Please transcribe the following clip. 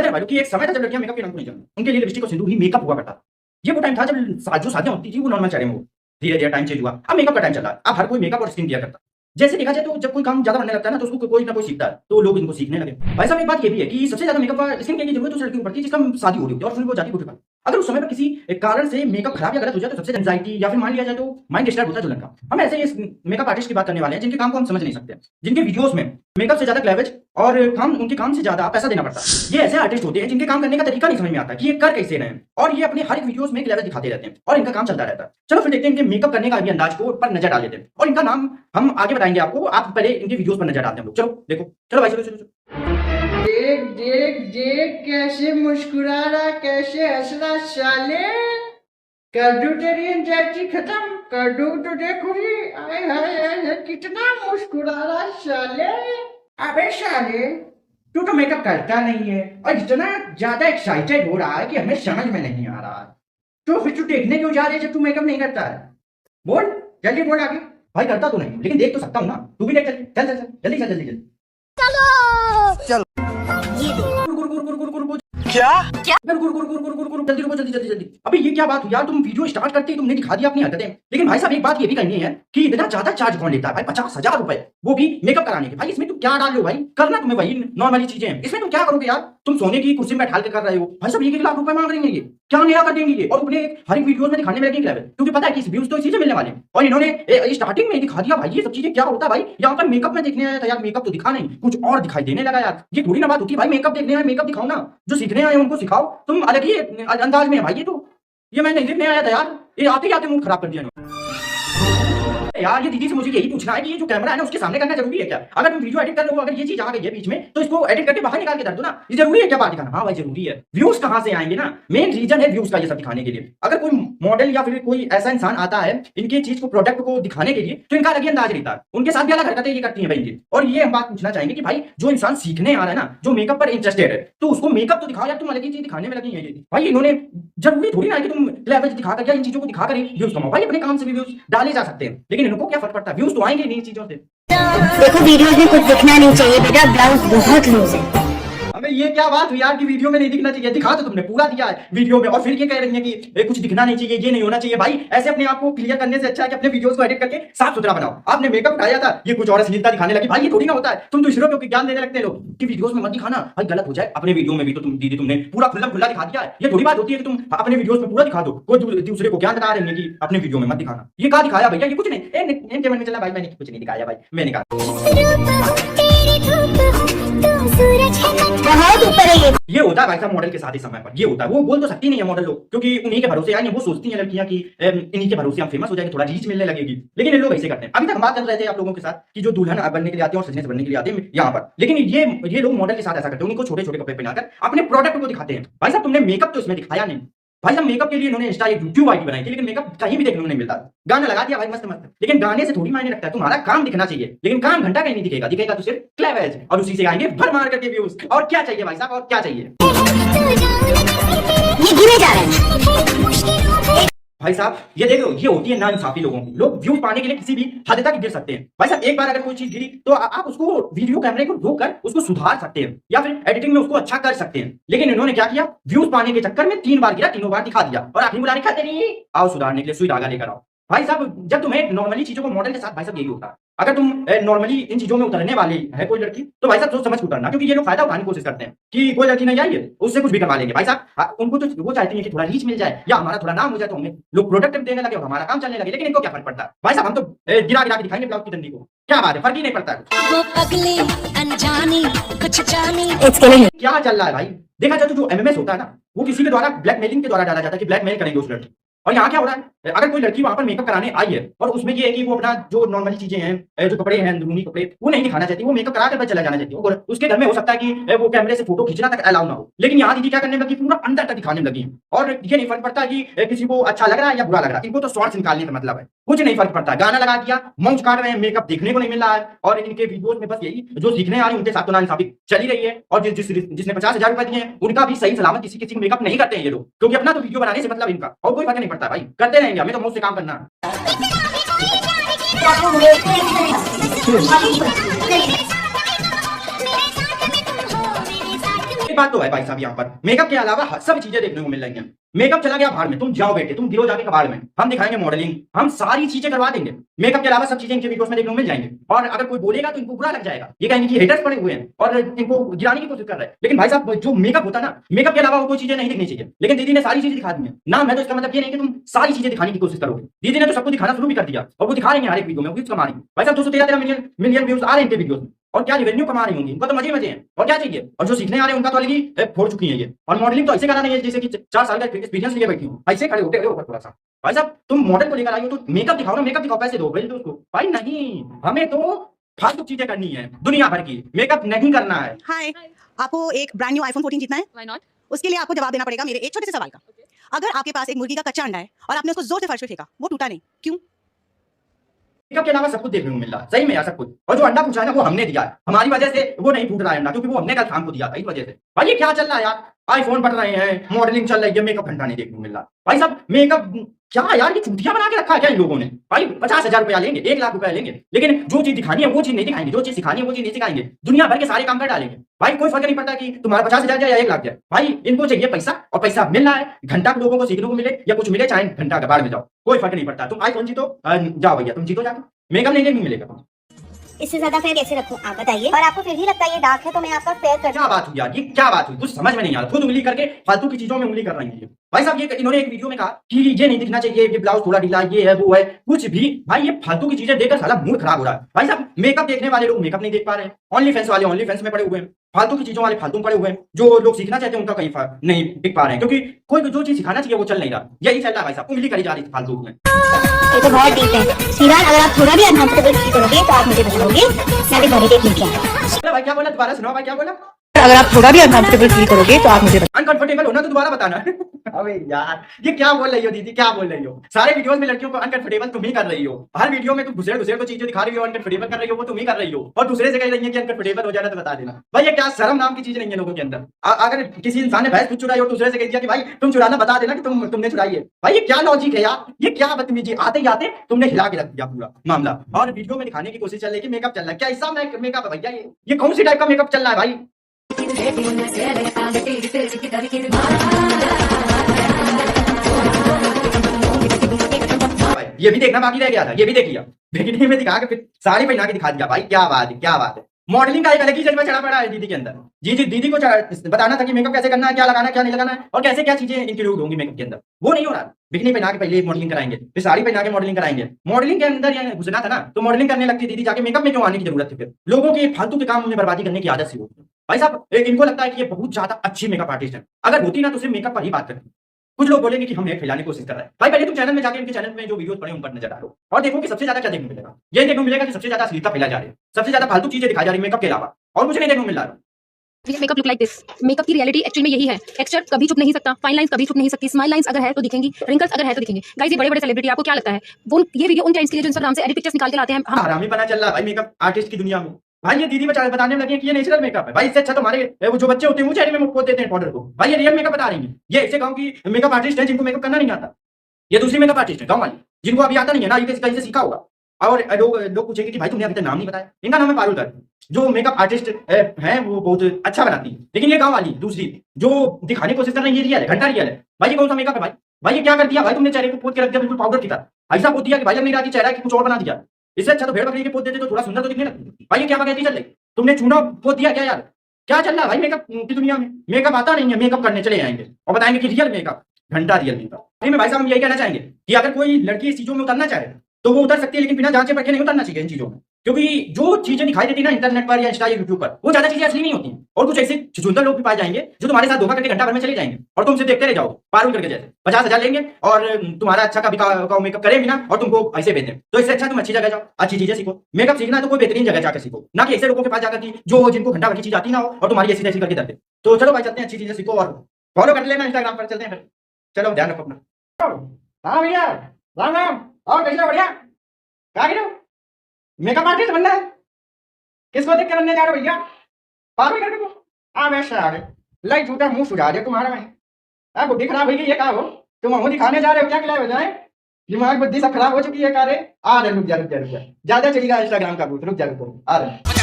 गलत है भाई, क्योंकि एक समय था जब लड़कियां मेकअप के नाम को नहीं जानती, उनके लिए लिपस्टिक और सिंदूर ही मेकअप हुआ करता। ये वो टाइम था जब जो शादियां होती थी वो नॉर्मल चेहरे में हो, धीरे धीरे टाइम चेंज हुआ, अब मेकअप का टाइम चल रहा है, अब हर कोई मेकअप और स्किन केयर करता। जैसे देखा जाए तो जब कोई काम ज्यादा बनने लगता है ना तो उसको कोई ना कोई सीखता है, तो लोग इनको सीखने लगे। भाई साहब एक बात ये भी है कि सबसे ज्यादा मेकअप और स्किन केयर की जरूरत उस लड़की को पड़ती है जिसका शादी हो रही होती है और फिर वो जाती है। अगर उस समय पर किसी कारण से मेकअप खराब या गलत हो जाए तो सबसे एंजाइटी या फिर मान लिया जाए तो माइंड डिस्टर्ब होता है दुल्हन का। हम ऐसे इस मेकअप आर्टिस्ट की बात करने वाले हैं जिनके काम को हम समझ नहीं सकते, जिनके वीडियोस में मेकअप से ज्यादा क्लेवेज और काम उनके काम से ज्यादा पैसा देना पड़ता है। ये ऐसे आर्टिस्ट होते हैं जिनके काम करने का तरीका नहीं समझ में आता कि ये कर कैसे रहे हैं, और ये अपने हर एक वीडियोस में क्लेवेज दिखाते रहते हैं और इनका काम चलता रहता है। चलो फिर देखते हैं इनके मेकअप करने का भी अंदाज को पर नजर डाल लेते हैं और इनका नाम हम आगे बताएंगे आपको, आप पहले इनके वीडियोस पर नजर डालते हैं। चलो देखो, चलो भाई चलो चलो। देख देख देख कैसे मुस्कुरा रहा, कैसे हंस रहा साले। कर दूं तेरी एंजाइटी खत्म, कर दूं तो देखूंगी। आए हाय हाय कितना मुस्कुरा रहा साले। अबे साले तू तो मेकअप करता नहीं है और इतना ज्यादा एक्साइटेड हो रहा है कि हमें समझ में नहीं आ रहा। तो फिर तू देखने क्यों जा रहे जब तू मेकअप नहीं करता है? बोल जल्दी बोल आगे। भाई करता तो नहीं लेकिन देख तो सकता हूँ ना, तू भी देख। चल चल चल जल्दी चल जल्दी जल्दी। क्या जल्दी रुको जल्दी जल्दी जल्दी। अबे ये क्या बात हुई यार, तुम वीडियो स्टार्ट करते ही तुमने दिखा दिया अपनी हरकतें। लेकिन भाई साहब एक बात ये भी कहनी है कि इतना ज्यादा चार्ज कौन लेता है भाई, 50,000 रुपए, वो भी मेकअप कराने के। भाई इसमें तुम क्या डाल रहे हो भाई, करना तुम्हें वही नॉर्मली चीजें हैं, इसमें तुम क्या करोगे यार? तुम सोने की कुर्सी में बैठा के कर रहे हो भाई साहब, 1 लाख रुपए मांग रहे हैं, ये क्या नया कर देंगे ये? और अपने हर एक वीडियोस में दिखाने में लगेंगे क्योंकि पता है कि व्यूज तो इसी से मिलने वाले हैं। और इन्होंने स्टार्टिंग में दिखा दिया भाई ये सब चीजें क्या होता है भाई। यहाँ पर मेकअप में देखने आया था यार, मेकअप तो दिखा नहीं, कुछ और दिखाई देने लगा यार। ये थोड़ी ना बात होती है भाई, मेकअप देखने आए मेकअप दिखाओ ना, जो सीखने आए उनको सिखाओ। तुम अलग ही अंदाज में है भाई, ये मैं नहीं देखने आया था यार, ये आते आते मूड खराब कर दिया यार। ये दीदी से मुझे यही पूछना है कि ये जो कैमरा है ना उसके सामने करना जरूरी है क्या? अगर तुम वीडियो एडिट कर रहे हो, अगर ये चीज आ गई है बीच में तो इसको एडिट करके बाहर निकाल के कर दो ना, ये जरूरी है क्या बात दिखाना? हाँ भाई जरूरी है। व्यूज कहां से आएंगे ना, मेन रीजन है व्यूज का ये सब दिखाने के लिए। अगर कोई मॉडल या फिर कोई ऐसा इंसान आता है इनके चीज को प्रोडक्ट को दिखाने के लिए तो इनका अलग ही अंदाज रहता है, उनके साथ भी अलग हरकतें ये करती है भाई। और ये हम बात पूछना चाहेंगे कि भाई जो इंसान सीखने आ रहा है ना, जो मेकअप पर इंटरेस्टेड है, तो उसको मेकअप तो दिखाओ यार, तुम अलग ही चीज दिखाने में लगी है भाई। इन्होंने जरूरी थोड़ी ना है कि तुम क्लेवर दिखाकर क्या इन चीजों को दिखाकर व्यूज कमाओ भाई, अपने काम से भी व्यूज डाले जा सकते हैं, लेकिन इनको क्या फर्क पड़ता है, व्यूज तो आएंगे नहीं चीजों से। देखो वीडियो में कुछ दिखना नहीं चाहिए, मेरा ब्लाउज बहुत लूज है। अबे ये क्या बात हुई यार कि वीडियो में नहीं दिखना चाहिए? दिखा तो तुमने पूरा दिया है वीडियो में और फिर ये कह रही है कि कुछ दिखना नहीं चाहिए, ये नहीं होना चाहिए। भाई ऐसे अपने आप को क्लियर करने से अच्छा है कि अपने वीडियोस को एडिट करके साफ सुथरा बनाओ। आपने मेकअप कराया था, ये कुछ और अश्लीलता दिखाने लगी, भाई ये थोड़ी ना होता है। तुम दूसरों को ज्ञान देने लगते हैं लोग कि वीडियोस में मत दिखाना, भाई गलत हो जाए। अपने वीडियो में भी तो तुम दीदी तुमने पूरा खुला खुला दिखा दिया है, ये थोड़ी बात होती है कि तुम अपने वीडियोस में पूरा दिखा दो, कोई दूसरे को ज्ञान बता रहे हैं कि अपने वीडियो में मत दिखाना। ये क्या दिखाया भैया? ये कुछ नहीं इनके मन में चला भाई, मैंने कुछ नहीं दिखाया भाई, मैंने कहा ये होता है भाई साहब मॉडल के शादी समय पर, ये होता है। वो बोल तो सकती नहीं है मॉडल लोग, क्योंकि उन्हीं के भरोसे आई है। वो सोचती हैं लड़कियां कि इन्हीं के भरोसे हम फेमस हो जाएंगे, थोड़ा रीच मिलने लगेगी, लेकिन ये लोग ऐसे करते हैं। अभी तक हम बात कर रहे थे आप लोगों के साथ कि जो दुल्हन बनने के लिए आते हैं और सजने से बनने के लिए आते हैं यहाँ पर, लेकिन ये लोग मॉडल के साथ ऐसा करते हैं, उनको छोटे छोटे कपड़े पहनाकर अपने प्रोडक्ट को दिखाते हैं। भाई साहब तुमने मेकअप तो इसमें दिखाया नहीं भाई साहब। मेकअप के लिए इन्होंने इंस्टा यूट्यूब आईडी बनाई थी, लेकिन मेकअप कहीं भी देखने को नहीं मिलता। गाना लगा दिया भाई मस्त मस्त, लेकिन गाने से थोड़ी मायने रखता है, तुम्हारा काम दिखना चाहिए। लेकिन काम घंटा कहीं नहीं दिखेगा, दिखेगा तो सिर्फ क्लेवेज, और उसी से आएंगे भर मार करके व्यूज। और क्या चाहिए भाई साहब, और क्या चाहिए? ये गिरे जा रहे हैं भाई साहब ये देख लो, ये होती है नाइंसाफी लोगों की। लोग व्यूज पाने के लिए किसी भी हद तक गिर सकते हैं। भाई साहब एक बार अगर कोई चीज गिरी तो आप उसको वीडियो कैमरे को रोककर उसको सुधार सकते हैं या फिर एडिटिंग में उसको अच्छा कर सकते हैं। लेकिन इन्होंने क्या किया, व्यूज पाने के चक्कर में 3 बार गिरा, तीनों बार दिखा दिया और आखिर बुला रखा तेरी आओ सुधारने के लिए सुई धागा लेकर आओ। भाई साहब जब तुम्हें नॉर्मली चीजों को मॉडल के साथ भाई साहब यही होता है। अगर तुम नॉर्मली इन चीजों में उतरने वाली है कोई लड़की तो भाई साहब सोच समझ उतरना, क्योंकि ये लोग फायदा उठाने की कोशिश करते हैं कि कोई लड़की नहीं आई है उससे कुछ भी करवा लेंगे। भाई साहब उनको तो वो चाहती है कि थोड़ा रीच मिल जाए या हमारा थोड़ा नाम हो जाए, तो हमें लोग प्रोडक्ट देने लगे और हमारा काम चलने लगे। लेकिन इनको क्या फर्क पड़ता है भाई साहब? हम तो गिरा गिरा के दिखाएंगे ब्लाउज की डंडी को, क्या बात है, फर्क ही नहीं पड़ता। क्या चल रहा है भाई? देखा जाए तो जो एमएमएस होता है ना, वो किसी के द्वारा ब्लैकमेलिंग के द्वारा डाला जाता है कि ब्लैकमेल करेंगे उस लड़की। और यहाँ क्या हो रहा है, अगर कोई लड़की वहां पर मेकअप कराने आई है और उसमें ये है कि वो अपना जो नॉर्मली चीजें हैं, जो कपड़े हैं अंदरूनी कपड़े, वो नहीं दिखाना चाहती, वो मेकअप करा कर चला जाना चाहती है, और उसके घर में हो सकता है कि वो कैमरे से फोटो खींचना तक अलाउ ना हो। लेकिन यहाँ दीदी क्या करने लगी, पूरा अंदर तक दिखाने लगी। और ये नहीं फर्क पड़ता कि किसी को अच्छा लग रहा है या बुरा लग रहा है, इनको तो शॉर्ट्स निकालने का मतलब है, कुछ नहीं फर्क पड़ता। गाना लगा दिया, मौज काट रहे हैं, मेकअप देखने को नहीं मिल रहा है। और इनके वीडियोस में बस यही जो सीखने आ रही है उनके साथ तो नाइंसाफी चली रही है। और जिसने 50,000 रुपए दिए हैं उनका भी सही सलामत किसी को मेकअप नहीं करते हैं ये लोग, क्योंकि अपना तो वीडियो बनाने से मतलब इनका, और कोई फर्क नहीं पड़ता भाई, करते रहेंगे, हमें तो मुझसे काम करना है। एक बात तो है भाई साहब, यहाँ पर मेकअप के अलावा सब चीजें देखने को मिल रही हैं। मेकअप चला गया भाड़ में, तुम जाओ बेटे, तुम गिरो जाके कबाड़ में, हम दिखाएंगे मॉडलिंग, हम सारी चीजें करवा देंगे। मेकअप के अलावा सब चीजें इनके वीडियोस में देखने को मिल जाएंगे। और अगर कोई बोलेगा तो इनको बुरा लग जाएगा, ये कहेंगे कि हेटर्स पड़े हुए हैं और इनको गिराने की कोशिश कर रहे हैं। लेकिन भाई साहब जो मेकअप होता है ना, मेकअप के अलावा वो कोई चीजें नहीं दिखनी चाहिए, लेकिन दीदी ने सारी चीजें दिखा दी है ना। मैं तो इसका मतलब ये नहीं कि तुम सारी चीजें दिखाने की कोशिश करोगे, दीदी ने तो सबको दिखाना शुरू भी कर दिया और वो दिखा रही है हर एक वीडियो में, वो कमा रही है। भाई साहब 213 मिलियन व्यूज आ रहे हैं इनके वीडियोस में, और क्या रेवेन्यू कमा रही होंगी, इनका तो मजे मजे हैं। और क्या चाहिए, और जो सीखने आ रहे हैं उनका तो अलग ही फोड़ चुकी है ये। और मॉडलिंग तो ऐसे करना नहीं है जैसे कि 4 साल का एक्सपीरियंस लिए बैठी हूँ, ऐसे खड़े होते हो थोड़ा सा। भाई साहब तुम मॉडल को लेकर आई हो तो मेकअप दिखाओ ना, मेकअप दिखाओ, पैसे दो भाई दोस्तों। भाई नहीं, हमें तो फालतू चीजें करनी है, दुनिया भर की मेकअप नहीं करना है। हाय, आपको एक ब्रांड न्यू आईफोन 14 जीतना है। Why not? उसके लिए आपको जवाब देना पड़ेगा मेरे एक छोटे से सवाल का। अगर आपके पास एक मुर्गी का कच्चा अंडा है और आपने उसको जोर से फर्श पे फेंका, वो टूटा नहीं, क्यों? मेकअप के अलावा सब कुछ देखने को मिल रहा है, सही में यार सब कुछ। और जो अंडा पूछा है ना वो हमने दिया है, हमारी वजह से वो नहीं टूट रहा है अंडा, क्योंकि वो हमने कल शाम को दिया था, इस वजह से। भाई ये क्या चल रहा है यार, आईफोन बढ़ रहे हैं, मॉडलिंग चल रही है, मेकअप घंटा नहीं देखने को मिल रहा। भाई साहब मेकअप क्या यार, ये चूतिया बना के रखा है क्या इन लोगों ने। भाई 50,000 रुपया लेंगे, 1 लाख रुपया लेंगे, लेकिन जो चीज दिखानी है वो चीज नहीं दिखाएंगे, जो चीज सिखानी है वो चीज नहीं सिखाएंगे, दुनिया भर के सारे काम कर डालेंगे। भाई कोई फर्क नहीं पड़ता कि तुम्हारा 50,000 जाए या 1 लाख जाए, भाई इनको चाहिए पैसा, और पैसा मिल रहा है, घंटा लोगों को सीखने को मिले या कुछ मिले, चाहे घंटा के बाहर में जाओ, कोई फर्क नहीं पड़ता। तुम आईफोन जीतो, जाओ भैया तुम जीतो जाके, मेकअप नहीं देखने मिलेगा। इससे ज्यादा फेयर कैसे रखूं आप बताइए। और आपको फिर भी लगता है ये डार्क है तो मैं आपका फेयर कर क्या बात हुई यार, ये क्या बात हुई, कुछ समझ में नहीं आ रहा, खुद उंगली करके फालतू की चीजों में उंगली कर रही है। भाई साहब ये इन्होंने एक वीडियो में कहा कि ये नहीं दिखना चाहिए, ये ब्लाउज थोड़ा ढीला, ये है वो है, कुछ भी। भाई ये फालतू की चीजें देखकर साला मूड खराब हो रहा है। भाई साहब मेकअप देखने वाले लोग मेकअप नहीं देख पा रहे हैं, ओनली फैंस वाले ओनली फैंस में पड़े हुए हैं, फालतू की चीजों वाले फालतू में पड़े हुए हैं, जो लोग सीखना चाहते हैं उनका कहीं नहीं दिख पा रहे हैं, क्योंकि कोई जो चीज सिखाना चाहिए वो चल नहीं रहा। यही चल रहा है भाई साहब, उंगली करी जा रही है फालतू में। ये तो बहुत डीप है। श्रीराज अगर आप थोड़ा भी अनकंफर्टेबल फील करोगे तो आप मुझे बताओगे, मैं भी बॉडी टेक लेके आऊंगा। भाई क्या बोला, दोबारा सुनाओ भाई क्या बोला। अगर आप थोड़ा भी अनकंफर्टेबल फील करोगे तो आप मुझे अनकंफर्टेबल होना तो दोबारा बताना। अबे यार ये क्या बोल रही हो दीदी, क्या बोल रही हो। सारे वीडियोस में लड़कियों को अनकंफर्टेबल तुम ही कर रही हो, हर वीडियो में तुम दूसरे को चीजें दिखा रही हो, अनकंफर्टेबल कर रही हो, वो तुम ही कर रही हो, और दूसरे से कह रही है कि अनकंफर्टेबल हो जाना तो बता देना। भाई ये क्या शर्म नाम की चीज नहीं है लोगों के अंदर। अगर किसी इंसान ने भैंस खुद चुराई और दूसरे से कह दिया कि भाई तुम चुराना, बता देना कि तुमने चुराई है। भाई ये क्या लॉजिक है यार, ये क्या बदतमीजी, आते ही आते तुमने हिला के रख दिया पूरा मामला, और वीडियो में दिखाने की कोशिश चल रही है कि मेकअप चल रहा है। क्या ऐसा मेकअप है भैया, ये कौन सी टाइप का मेकअप चल रहा है भाई। ये भी देखना बाकी रह गया था, ये भी देख लिया, बिकिनी में दिखा के फिर साड़ी पहना के दिखा दिया। भाई क्या बात है, क्या बात है। मॉडलिंग का एक अलग ही जज्बा चढ़ा पड़ा है दीदी के अंदर। जी दीदी को बताना था कि मेकअप कैसे करना है, क्या लगाना है क्या नहीं लगाना है, और कैसे क्या चीजें इंक्लूड होंगी मेकअप के अंदर, वो नहीं हो रहा। बिकिनी पहना के पहले मॉडलिंग कराएंगे, फिर साड़ी पहना के मॉडलिंग कराएंगे। मॉडलिंग के अंदर ये घुसना था ना, तो मॉडलिंग करने लगती दीदी, जाके मेकअप में क्यों आने की जरूरत थी। फिर लोगों के फालतू के काम में बर्बादी करने की आदत सी होती है। भाई साहब इनको लगता है कि ये बहुत ज्यादा अच्छी मेकअप आर्टिस्ट है, अगर होती ना तो सिर्फ मेकअप पर ही बात करती। कुछ लोग बोलेंगे कि हम एक फैलाने की कोशिश कर रहे हैं। भाई पहले तुम चैनल में जाके इनके चैनल में जो वीडियोस पड़े उन पर नजर डालो और देखो कि सबसे ज्यादा क्या देखने को मिलेगा। ये देखने को मिलेगा कि सबसे ज्यादा अश्लीलता फैला जा रही है, सबसे ज्यादा फालतू चीजें दिखाई जा रही है मेकअप के अलावा, और मुझे नहीं देखने को मिल रहा। Makeup look like this. Makeup की रियलिटी एक्चुअल में यही है। टेक्सचर कभी छुप नहीं सकता, फाइन लाइंस कभी छुप नहीं सकती, स्माइल लाइंस अगर है तो दिखेंगी, रिंकल्स अगर है तो दिखेंगे। गाइस ये बड़े बड़े सेलिब्रिटी, आपको क्या लगता है वो ये वीडियो उन क्लाइंट्स के लिए जो इंस्टाग्राम से एडिट पिक्चर्स निकाल के लाते हैं? हरामी बना चल रहा है भाई मेकअप आर्टिस्ट की दुनिया में। भाई ये दीदी बताने लगे कि ये नेचुरल मेकअप है। भाई इससे अच्छा तुम्हारे वो जो बच्चे होते हैं वो चेहरे में पोत देते हैं पाउडर को। भाई ये रियल मेकअप बता रही है। ये ऐसे गाँव की मेकअप आर्टिस्ट है जिनको मेकअप करना नहीं आता। ये दूसरी मेकअप आर्टिस्ट है गाँव वाली, जिनको अभी आता नहीं है ना, ये कहीं से सीखा होगा। और लोग पूछेंगे कि भाई तुमने अभी तक नाम नहीं बताया। इनका नाम है पारुल गर्ग, जो मेकअप आर्टिस्ट है वो बहुत अच्छा बनाती है। लेकिन ये गाँव वाली दूसरी जो दिखाने की कोशिश कर रही है ये रियल है, घंटा रियल है। भाई ये कौन सा मेकअप है भाई? भाई ये क्या कर दिया भाई तुमने, चेहरे को पोत के रख दिया बिल्कुल पाउडर की तरह। ऐसा पोत दिया कि भाई लग नहीं रहा कि चेहरा की कुछ और बना दिया। इससे अच्छा तो भेड़ बकरी के पोत देते तो थोड़ा सुंदर तो दिखने लगती। भाई ये क्या बकैती चल रही, तुमने चूना पोत दिया क्या यार? क्या चल रहा है भाई मेकअप की दुनिया में? मेकअप आता नहीं है, मेकअप करने चले आएंगे और बताएंगे कि रियल मेकअप, घंटा रियल मेकअप। में भाई साहब हम यही कहना चाहेंगे कि अगर कोई लड़की इस चीजों में उतरना चाहे तो वो उतर सकती है, लेकिन बिना जांचे परखे नहीं उतरना चाहिए इन चीजों में, क्योंकि जो चीजें दिखाई देती है ना इंटरनेट पर या इंस्टा या यूट्यूब पर, वो ज्यादा चीजें असली नहीं होती हैं। और कुछ ऐसे सुंदर लोग भी पाए जाएंगे जो तुम्हारे साथ धोखा करके घंटा भर में चले जाएंगे और तुमसे देखते रह जाओगे पारुल करके जैसे। 50,000 लेंगे और तुम्हारा अच्छा का मेकअप करें बिना और तुमको ऐसे भेज दें। तो इससे अच्छा तुम अच्छी जगह जाओ, अच्छी चीजें सीखो। मेकअप सीखना है तो कोई बेहतरीन जगह जाकर सीखो, ना कि ऐसे लोगों के पास जाकर की जो जिनको घंटा भर की चीज आती ना हो और तुम्हारी ऐसी तैसी करके दे। तो चलो भाई चलते हैं, अच्छी चीजें सीखो और फॉलो कर लेना इंस्टाग्राम पर। चलते हैं फिर, चलो ध्यान रखो अपना। हाँ भैया राम राम, और कैसे बढ़िया? क्या करो मेकअप आर्टिस्ट बनना है? किसको देख के बनने जा रहे हो भैया? पागल करके को आ वैसे आ रहे लाइक झूठा मुंह सुझा दे तुम्हारा। मैं अब बुद्धि खराब हुई ये क्या हो, तुम मुंह दिखाने जा रहे हो क्या? खिलाए हो जाए दिमाग बुद्धि सब खराब हो चुकी है। क्या रे आ रहे, रुक जा ज्यादा चलेगा इंस्टाग्राम का भूत, रुक जा आ रहे।